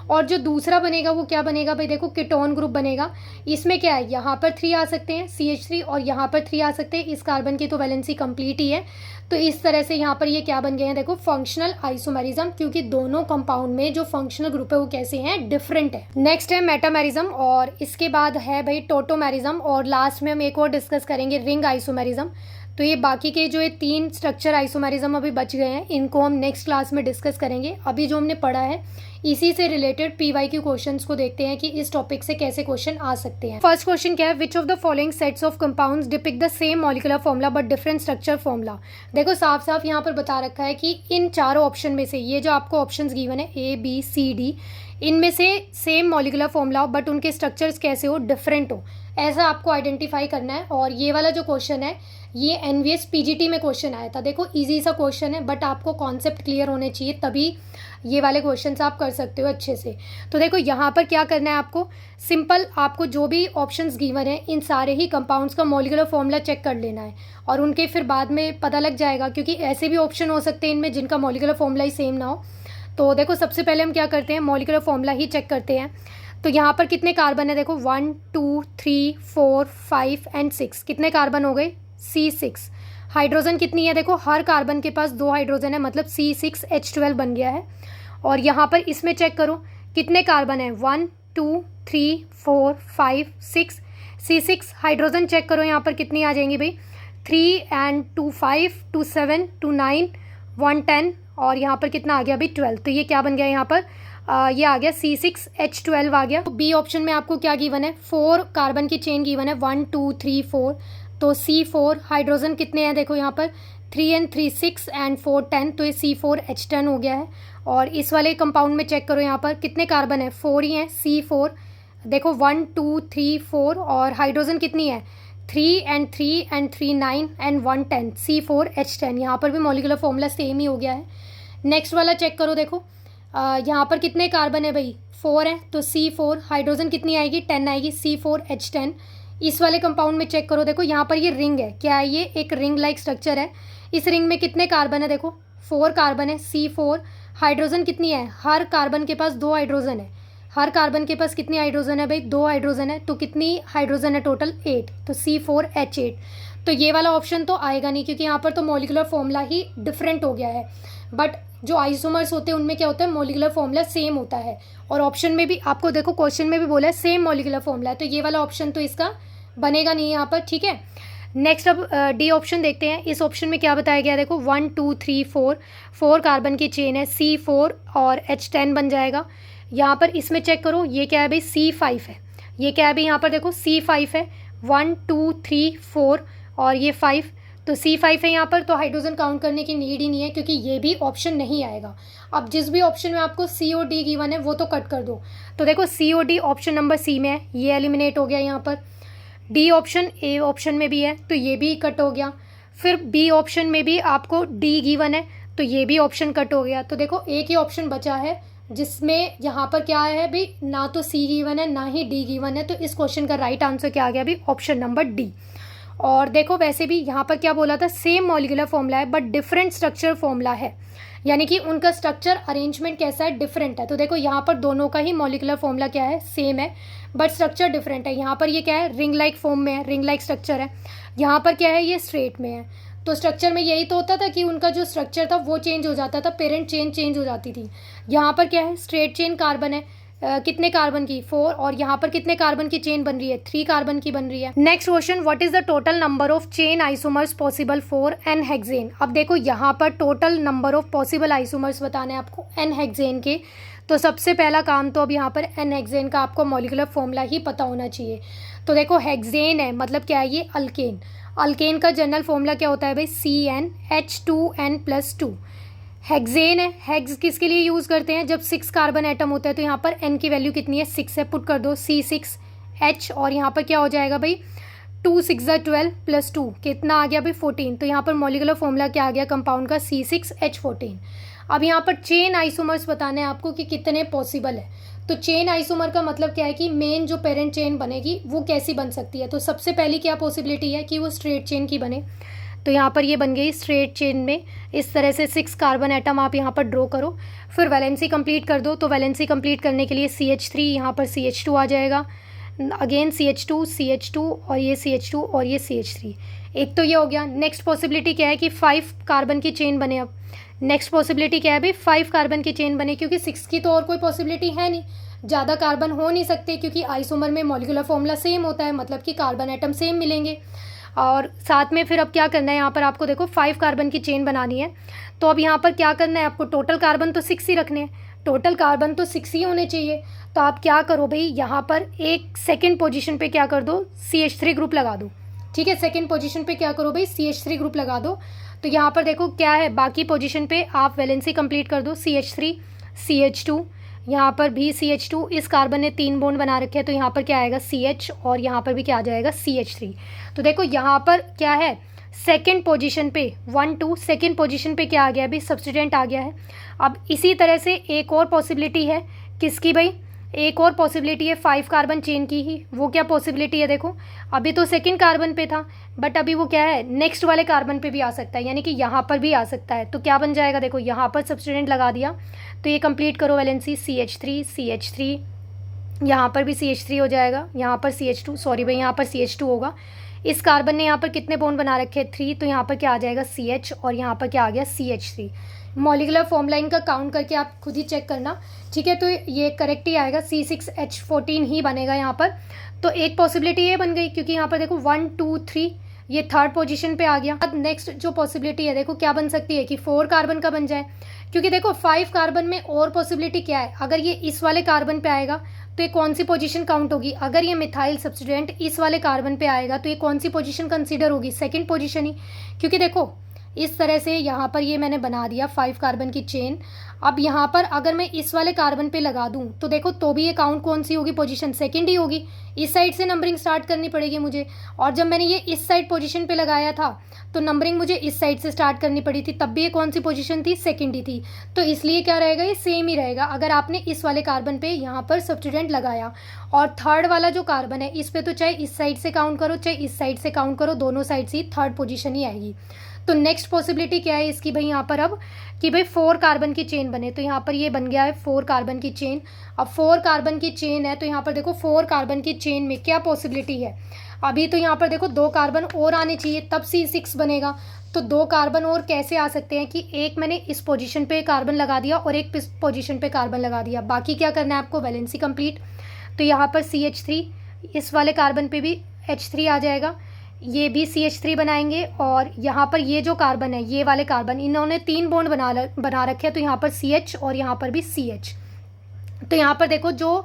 [SPEAKER 1] और जो दूसरा बनेगा वो क्या बनेगा भाई, देखो कीटोन ग्रुप बनेगा। इसमें क्या है, यहाँ पर 3 आ सकते हैं CH3 और यहाँ पर 3 आ सकते हैं। इस कार्बन की तो वैलेंसी कंप्लीट ही है। तो इस तरह से यहाँ पर ये क्या बन गए हैं, देखो फंक्शनल आइसोमेरिज्म, क्योंकि दोनों कंपाउंड में जो फंक्शनल ग्रुप है वो कैसे हैं, डिफरेंट है। नेक्स्ट है मेटामेरिज्म, और इसके बाद है भाई टोटोमेरिज्म, और लास्ट में हम एक और डिस्कस करेंगे रिंग आइसोमेरिज्म। तो ये बाकी के जो ये 3 स्ट्रक्चर आइसोमेरिज्म अभी बच गए हैं, इनको हम नेक्स्ट क्लास में डिस्कस करेंगे। अभी जो हमने पढ़ा है इसी से रिलेटेड PYQ क्वेश्चंस को देखते हैं कि इस टॉपिक से कैसे क्वेश्चन आ सकते हैं। फर्स्ट क्वेश्चन क्या है, which of the following sets of compounds depict the same molecular formula but different structure formula. देखो साफ साफ यहाँ पर बता रखा है कि इन चारों ऑप्शन में से, ये जो आपको ऑप्शंस गिवन है ABCD, इनमें से सेम मॉलिक्यूलर फॉर्मूला बट उनके स्ट्रक्चर्स कैसे हो, डिफरेंट हो, ऐसा आपको आइडेंटिफाई करना है। और ये वाला जो क्वेश्चन है ये NVS PGT में क्वेश्चन आया था। देखो इजी सा क्वेश्चन है, बट आपको कॉन्सेप्ट क्लियर होने चाहिए, तभी ये वाले क्वेश्चंस आप कर सकते हो अच्छे से। तो देखो यहाँ पर क्या करना है आपको, सिंपल आपको जो भी ऑप्शंस गिवन है इन सारे ही कंपाउंड्स का मॉलिक्यूलर फॉर्मूला चेक कर लेना है, और उनके फिर बाद में पता लग जाएगा, क्योंकि ऐसे भी ऑप्शन हो सकते हैं इनमें जिनका मॉलिक्यूलर फॉर्मूला ही सेम ना हो। तो देखो सबसे पहले हम क्या करते हैं, मॉलिक्यूलर फॉर्मूला ही चेक करते हैं। तो यहाँ पर कितने कार्बन है, देखो 1 2 3 4 5 एंड 6, कितने कार्बन हो गए, C6। हाइड्रोजन कितनी है, देखो हर कार्बन के पास 2 हाइड्रोजन है, मतलब C6H12 बन गया है। और यहाँ पर इसमें चेक करो कितने कार्बन है, 1 2 3 4 5 6, C6 हाइड्रोजन चेक करो यहाँ पर कितनी आ जाएंगी भाई, 3 and 2 5 2 7 2 9 1 10, और यहाँ पर कितना आ गया भाई 12। तो ये क्या बन गया यहाँ पर, ये आ गया C6H12 आ गया। तो बी ऑप्शन में आपको क्या गिवन है, 4 कार्बन की चेन गिवन है, 1 2 3 4। तो C4 हाइड्रोजन कितने हैं, देखो यहाँ पर 3 and 3 6 and 4 10, तो ये C4H10 हो गया है। और इस वाले कंपाउंड में चेक करो यहाँ पर कितने कार्बन है, 4 ही हैं, C4। देखो 1 2 3 4, और हाइड्रोजन कितनी है, 3 and 3 and 3 9 and 1 10, C4H10। यहाँ पर भी मॉलिक्यूलर फॉर्मूला सेम ही हो गया है। नेक्स्ट वाला चेक करो, देखो यहाँ पर कितने कार्बन है भाई, 4 है, तो C4 हाइड्रोजन कितनी आएगी, 10 आएगी, C4H10। इस वाले कंपाउंड में चेक करो, देखो यहाँ पर ये रिंग है, क्या है ये, एक रिंग लाइक स्ट्रक्चर है। इस रिंग में कितने कार्बन है, देखो 4 कार्बन है, C4। हाइड्रोजन कितनी है, हर कार्बन के पास 2 हाइड्रोजन है, हर कार्बन के पास कितनी हाइड्रोजन है भाई, 2 हाइड्रोजन है, तो कितनी हाइड्रोजन है टोटल, 8, तो C4H8। तो ये वाला ऑप्शन तो आएगा नहीं, क्योंकि यहाँ पर तो मॉलिक्यूलर फॉर्मूला ही डिफरेंट हो गया है। बट जो आइसोमर्स होते हैं उनमें क्या होता है, मॉलिक्यूलर फॉर्मूला सेम होता है। और ऑप्शन में भी आपको देखो क्वेश्चन में भी बोला है सेम मॉलिक्यूलर फॉर्मूला है, तो ये वाला ऑप्शन तो इसका बनेगा नहीं यहाँ पर, ठीक है। नेक्स्ट अब डी ऑप्शन देखते हैं। इस ऑप्शन में क्या बताया गया, देखो 1 2 3 4, 4 कार्बन की चेन है, C4 और H10 बन जाएगा। यहाँ पर इसमें चेक करो ये क्या है भाई, C5 है, ये क्या है भाई, यहाँ पर देखो C5 है, 1 2 3 4 और ये 5, तो C5 है यहाँ पर। तो हाइड्रोजन काउंट करने की नीड ही नहीं है, क्योंकि ये भी ऑप्शन नहीं आएगा। अब जिस भी ऑप्शन में आपको C और D गिवन है वो तो कट कर दो। तो देखो C और D ऑप्शन नंबर C में है, ये एलिमिनेट हो गया यहाँ पर। D ऑप्शन A ऑप्शन में भी है, तो ये भी कट हो गया। फिर B ऑप्शन में भी आपको D गिवन है, तो ये भी ऑप्शन कट हो गया। तो देखो एक ही ऑप्शन बचा है जिसमें यहाँ पर क्या है भाई, ना तो C गिवन है ना ही D गिवन है। तो इस क्वेश्चन का राइट आंसर क्या आ गया भाई, ऑप्शन नंबर D। और देखो वैसे भी यहाँ पर क्या बोला था, सेम मॉलिक्यूलर फॉर्मूला है बट डिफरेंट स्ट्रक्चर फॉर्मूला है, यानी कि उनका स्ट्रक्चर अरेंजमेंट कैसा है, डिफरेंट है। तो देखो यहाँ पर दोनों का ही मॉलिक्यूलर फॉर्मूला क्या है, सेम है, बट स्ट्रक्चर डिफरेंट है। यहाँ पर ये क्या है, रिंग लाइक फॉर्म में है, रिंग लाइक स्ट्रक्चर है। यहाँ पर क्या है, ये स्ट्रेट में है। तो स्ट्रक्चर में यही तो होता था कि उनका जो स्ट्रक्चर था वो चेंज हो जाता था, पेरेंट चेन चेंज हो जाती थी। यहाँ पर क्या है, स्ट्रेट चेन कार्बन है, कितने कार्बन की, 4, और यहाँ पर कितने कार्बन की चेन बन रही है, 3 कार्बन की बन रही है। Next question, what is the total number of chain isomers possible for n hexane. अब देखो यहाँ पर total number of possible isomers बताने आपको एन हेक्सेन के। तो सबसे पहला काम तो अब यहाँ पर एन हेक्सेन का आपको मॉलिक्यूलर फॉर्मूला ही पता होना चाहिए। तो देखो हेक्सेन है मतलब क्या है, ये अल्केन। अल्केन का जनरल फॉर्मूला क्या होता है भाई, CnH2n+2। हेक्सेन है, हेक्स किसके लिए यूज़ करते हैं, जब 6 कार्बन एटम होता है। तो यहाँ पर n की वैल्यू कितनी है, 6 है, पुट कर दो C6H, और यहाँ पर क्या हो जाएगा भाई, 2 6 12 + 2 कितना आ गया भाई 14। तो यहाँ पर मॉलिक्यूलर फॉर्मूला क्या आ गया कंपाउंड का, C6H14। अब यहाँ पर चेन आइसोमर्स बताने हैं आपको कि कितने पॉसिबल है। तो चेन आइसोमर का मतलब क्या है कि मेन जो पेरेंट चेन बनेगी वो कैसी बन सकती है। तो सबसे पहली क्या पॉसिबिलिटी है कि वो स्ट्रेट चेन की बने। तो यहाँ पर ये बन गई स्ट्रेट चेन में इस तरह से 6 कार्बन एटम आप यहाँ पर ड्रॉ करो। फिर वैलेंसी कंप्लीट कर दो। तो वैलेंसी कंप्लीट करने के लिए CH3 यहाँ पर CH2 आ जाएगा, अगेन CH2 और ये CH2 और ये CH3। एक तो ये हो गया। नेक्स्ट पॉसिबिलिटी क्या है कि 5 कार्बन की चेन बने। अब नेक्स्ट पॉसिबिलिटी क्या है भाई, 5 कार्बन की चेन बने, क्योंकि 6 की तो और कोई पॉसिबिलिटी है नहीं, ज़्यादा कार्बन हो नहीं सकते, क्योंकि आइसोमर में मॉलिक्यूलर फॉर्मूला सेम होता है, मतलब कि कार्बन एटम सेम मिलेंगे। और साथ में फिर अब क्या करना है, यहाँ पर आपको देखो 5 कार्बन की चेन बनानी है। तो अब यहाँ पर क्या करना है आपको, टोटल कार्बन तो 6 ही रखने हैं, टोटल कार्बन तो 6 ही होने चाहिए। तो आप क्या करो भाई, यहाँ पर एक सेकेंड पोजीशन पे क्या कर दो, CH3 ग्रुप लगा दो। ठीक है, सेकेंड पोजीशन पे क्या करो भाई, CH3 ग्रुप लगा दो। तो यहाँ पर देखो क्या है, बाकी पोजीशन पे आप वैलेंसी कंप्लीट कर दो। CH3 CH2, यहाँ पर भी CH2, इस कार्बन ने 3 बॉन्ड बना रखे हैं, तो यहाँ पर क्या आएगा CH, और यहाँ पर भी क्या आ जाएगा CH3। तो देखो यहाँ पर क्या है, सेकेंड पोजीशन पे 1 2, सेकेंड पोजीशन पे क्या आ गया अभी, सब्स्टिट्यूएंट आ गया है। अब इसी तरह से एक और पॉसिबिलिटी है, किसकी भाई, एक और पॉसिबिलिटी है 5 कार्बन चेन की ही। वो क्या पॉसिबिलिटी है, देखो अभी तो सेकंड कार्बन पे था, बट अभी वो क्या है, नेक्स्ट वाले कार्बन पे भी आ सकता है, यानी कि यहाँ पर भी आ सकता है। तो क्या बन जाएगा, देखो यहाँ पर सब्स्टिट्यूएंट लगा दिया, तो ये कंप्लीट करो वैलेंसी, CH3 यहाँ पर भी CH3 हो जाएगा, यहाँ पर CH2, सॉरी भाई यहाँ पर CH2 होगा। इस कार्बन ने यहाँ पर कितने बॉन्ड बना रखे हैं, 3, तो यहाँ पर क्या आ जाएगा CH, और यहाँ पर क्या आ गया CH3। मॉलिक्यूलर फॉर्मूला इनका काउंट करके आप खुद ही चेक करना, ठीक है। तो ये करेक्ट ही आएगा, C6H14 ही बनेगा यहाँ पर। तो एक पॉसिबिलिटी ये बन गई, क्योंकि यहाँ पर देखो 1 2 3 ये थर्ड पोजीशन पे आ गया। अब नेक्स्ट जो पॉसिबिलिटी है, देखो क्या बन सकती है कि 4 कार्बन का बन जाए, क्योंकि देखो 5 कार्बन में और पॉसिबिलिटी क्या है, अगर ये इस वाले कार्बन पे आएगा तो ये कौन सी पोजीशन काउंट होगी, अगर ये मिथाइल सब्स्टिट्यूएंट इस वाले कार्बन पे आएगा तो ये कौन सी पोजीशन कंसीडर होगी, सेकंड पोजीशन ही। क्योंकि देखो इस तरह से यहाँ पर ये मैंने बना दिया 5 कार्बन की चेन। अब यहाँ पर अगर मैं इस वाले कार्बन पे लगा दूँ तो देखो तो भी ये काउंट कौन सी होगी, पोजीशन सेकंड ही होगी। इस साइड से नंबरिंग स्टार्ट करनी पड़ेगी मुझे, और जब मैंने ये इस साइड पोजीशन पे लगाया था तो नंबरिंग मुझे इस साइड से स्टार्ट करनी पड़ी थी, तब भी ये कौन सी पोजीशन थी, सेकंड ही थी। तो इसलिए क्या रहेगा, ये सेम ही रहेगा अगर आपने इस वाले कार्बन पे यहाँ पर सब्स्टिट्यूएंट लगाया। और थर्ड वाला जो कार्बन है इस पे तो चाहे इस साइड से काउंट करो चाहे इस साइड से काउंट करो, दोनों साइड से थर्ड पोजीशन ही आएगी। तो नेक्स्ट पॉसिबिलिटी क्या है इसकी भाई, यहाँ पर अब कि भाई 4 कार्बन की चेन बने। तो यहाँ पर ये बन गया है 4 कार्बन की चेन। अब 4 कार्बन की चेन है तो यहाँ पर देखो 4 कार्बन की चेन में क्या पॉसिबिलिटी है, अभी तो यहाँ पर देखो 2 कार्बन और आने चाहिए तब C6 बनेगा। तो 2 कार्बन और कैसे आ सकते हैं कि एक मैंने इस पोजीशन पे कार्बन लगा दिया और एक इस पोजीशन पे कार्बन लगा दिया, बाकी क्या करना है आपको, वैलेंसी कंप्लीट। तो यहाँ पर CH3, इस वाले कार्बन पे भी H3 आ जाएगा, ये भी CH3 बनाएंगे, और यहाँ पर ये जो कार्बन है ये वाले कार्बन इन्होंने 3 बॉन्ड बना रखे हैं, तो यहाँ पर CH और यहाँ पर भी CH। तो यहाँ पर देखो जो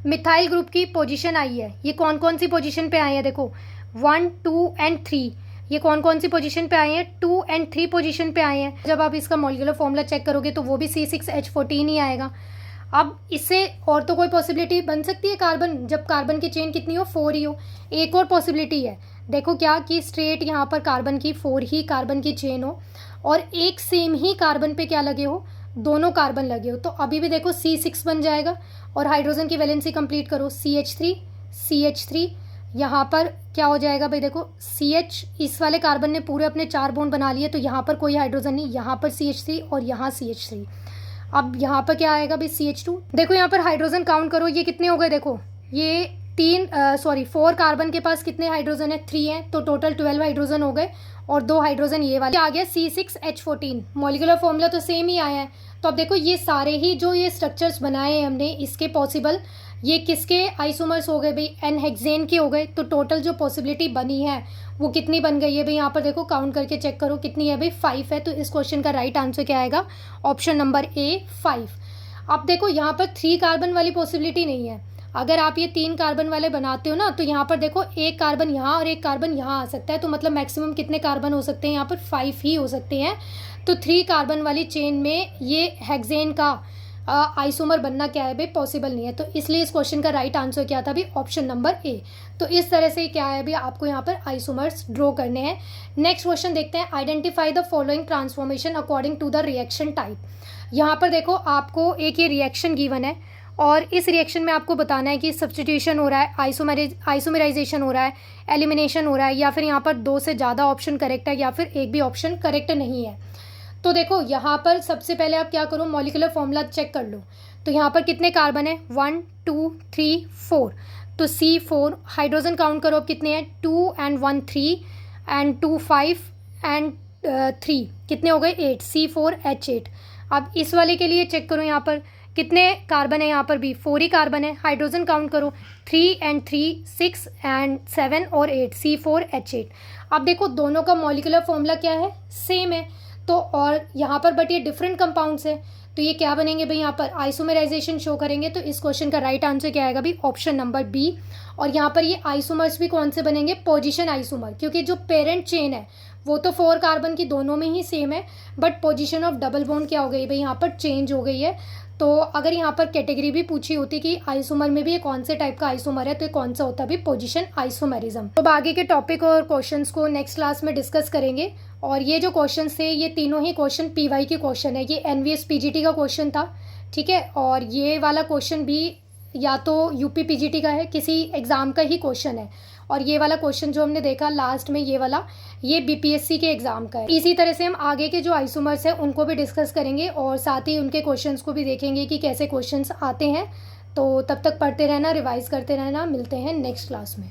[SPEAKER 1] मिथाइल ग्रुप की पोजीशन आई है ये कौन कौन सी पोजीशन पे आए हैं, देखो 1 2 एंड 3, ये कौन कौन सी पोजीशन पे आए हैं, 2 एंड 3 पोजीशन पे आए हैं। जब आप इसका मॉलिक्यूलर फॉर्मूला चेक करोगे तो वो भी C6H14 ही आएगा। अब इससे और तो कोई पॉसिबिलिटी बन सकती है कार्बन, जब कार्बन की चेन कितनी हो, 4 ही हो। एक और पॉसिबिलिटी है, देखो क्या कि स्ट्रेट यहाँ पर कार्बन की 4 ही कार्बन की चेन हो और एक सेम ही कार्बन पे क्या लगे हो, दोनों कार्बन लगे हो, तो अभी भी देखो C6 बन जाएगा। और हाइड्रोजन की वैलेंसी कंप्लीट करो, CH3 यहाँ पर क्या हो जाएगा भाई, देखो CH, इस वाले कार्बन ने पूरे अपने 4 बॉन्ड बना लिए, तो यहाँ पर कोई हाइड्रोजन नहीं, यहाँ पर CH3 और यहाँ CH3। अब यहाँ पर क्या आएगा भाई, CH2। देखो यहाँ पर हाइड्रोजन काउंट करो, ये कितने हो गए, देखो ये 4 कार्बन के पास कितने हाइड्रोजन है, 3 है, तो टोटल 12 हाइड्रोजन हो गए, और 2 हाइड्रोजन ये वाले आ गया C6H14। मॉलिक्यूलर फॉर्मूला तो सेम ही आया है। तो अब देखो ये सारे ही जो ये स्ट्रक्चर्स बनाए हैं हमने इसके पॉसिबल, ये किसके आइसोमर्स हो गए भाई, एन हेक्सेन के हो गए। तो टोटल जो पॉसिबिलिटी बनी है वो कितनी बन गई है भाई, यहाँ पर देखो काउंट करके चेक करो कितनी है भाई, 5 है। तो इस क्वेश्चन का राइट आंसर क्या आएगा, ऑप्शन नंबर A 5। अब देखो यहाँ पर 3 कार्बन वाली पॉसिबिलिटी नहीं है, अगर आप ये 3 कार्बन वाले बनाते हो ना तो यहाँ पर देखो एक कार्बन यहाँ और एक कार्बन यहाँ आ सकता है, तो मतलब मैक्सिमम कितने कार्बन हो सकते हैं, यहाँ पर 5 ही हो सकते हैं। तो 3 कार्बन वाली चेन में ये हेक्सेन का आइसोमर बनना क्या है भाई, पॉसिबल नहीं है। तो इसलिए इस क्वेश्चन का राइट आंसर क्या था भाई, ऑप्शन नंबर A। तो इस तरह से क्या है भाई, आपको यहाँ पर आइसोमर्स ड्रॉ करने हैं। नेक्स्ट क्वेश्चन देखते हैं, identify the following transformation according to the reaction type. यहाँ पर देखो आपको एक ये रिएक्शन गिवन है और इस रिएक्शन में आपको बताना है कि सब्स्टिट्यूशन हो रहा है, आइसोमेराइजेशन हो रहा है, एलिमिनेशन हो रहा है, या फिर यहाँ पर 2 से ज़्यादा ऑप्शन करेक्ट है या फिर एक भी ऑप्शन करेक्ट नहीं है। तो देखो यहाँ पर सबसे पहले आप क्या करो, मॉलिक्यूलर फॉर्मूला चेक कर लो। तो यहाँ पर कितने कार्बन है, 1 2 3 4। तो C4 हाइड्रोजन काउंट करो अब कितने हैं, 2 and 1 3 and 2 5 and 3, कितने हो गए 8, C4H8। अब इस वाले के लिए चेक करो यहाँ पर कितने कार्बन है, यहाँ पर भी 4 ही कार्बन है, हाइड्रोजन काउंट करो 3 and 3 6 and 7 और 8, C4H8। अब देखो दोनों का मॉलिक्यूलर फॉर्मूला क्या है, सेम है। तो और यहाँ पर बट ये डिफरेंट कंपाउंड्स है, तो ये क्या बनेंगे भाई, यहाँ पर आइसोमेराइजेशन शो करेंगे। तो इस क्वेश्चन का राइट आंसर क्या आएगा भाई, ऑप्शन नंबर बी। और यहाँ पर ये आइसोमर्स भी कौन से बनेंगे, पोजीशन आइसोमर, क्योंकि जो पेरेंट चेन है वो तो 4 कार्बन की दोनों में ही सेम है, but position of double bond क्या हो गई भाई, यहाँ पर चेंज हो गई है। तो अगर यहाँ पर कैटेगरी भी पूछी होती कि आइसोमर में भी ये कौन से टाइप का आइसोमर है, तो ये कौन सा होता भी, पोजीशन आइसोमेरिज्म। तो आगे के टॉपिक और क्वेश्चंस को नेक्स्ट क्लास में डिस्कस करेंगे। और ये जो क्वेश्चंस थे ये तीनों ही क्वेश्चन पीवाई के क्वेश्चन है, ये एनवीएस पीजीटी का क्वेश्चन था, ठीक है। और ये वाला क्वेश्चन भी या तो यूपी पीजीटी का है, किसी एग्ज़ाम का ही क्वेश्चन है। और ये वाला क्वेश्चन जो हमने देखा लास्ट में, ये वाला, ये बीपीएससी के एग्ज़ाम का है। इसी तरह से हम आगे के जो आइसोमर्स हैं उनको भी डिस्कस करेंगे और साथ ही उनके क्वेश्चंस को भी देखेंगे कि कैसे क्वेश्चंस आते हैं। तो तब तक पढ़ते रहना, रिवाइज करते रहना। मिलते हैं नेक्स्ट क्लास में।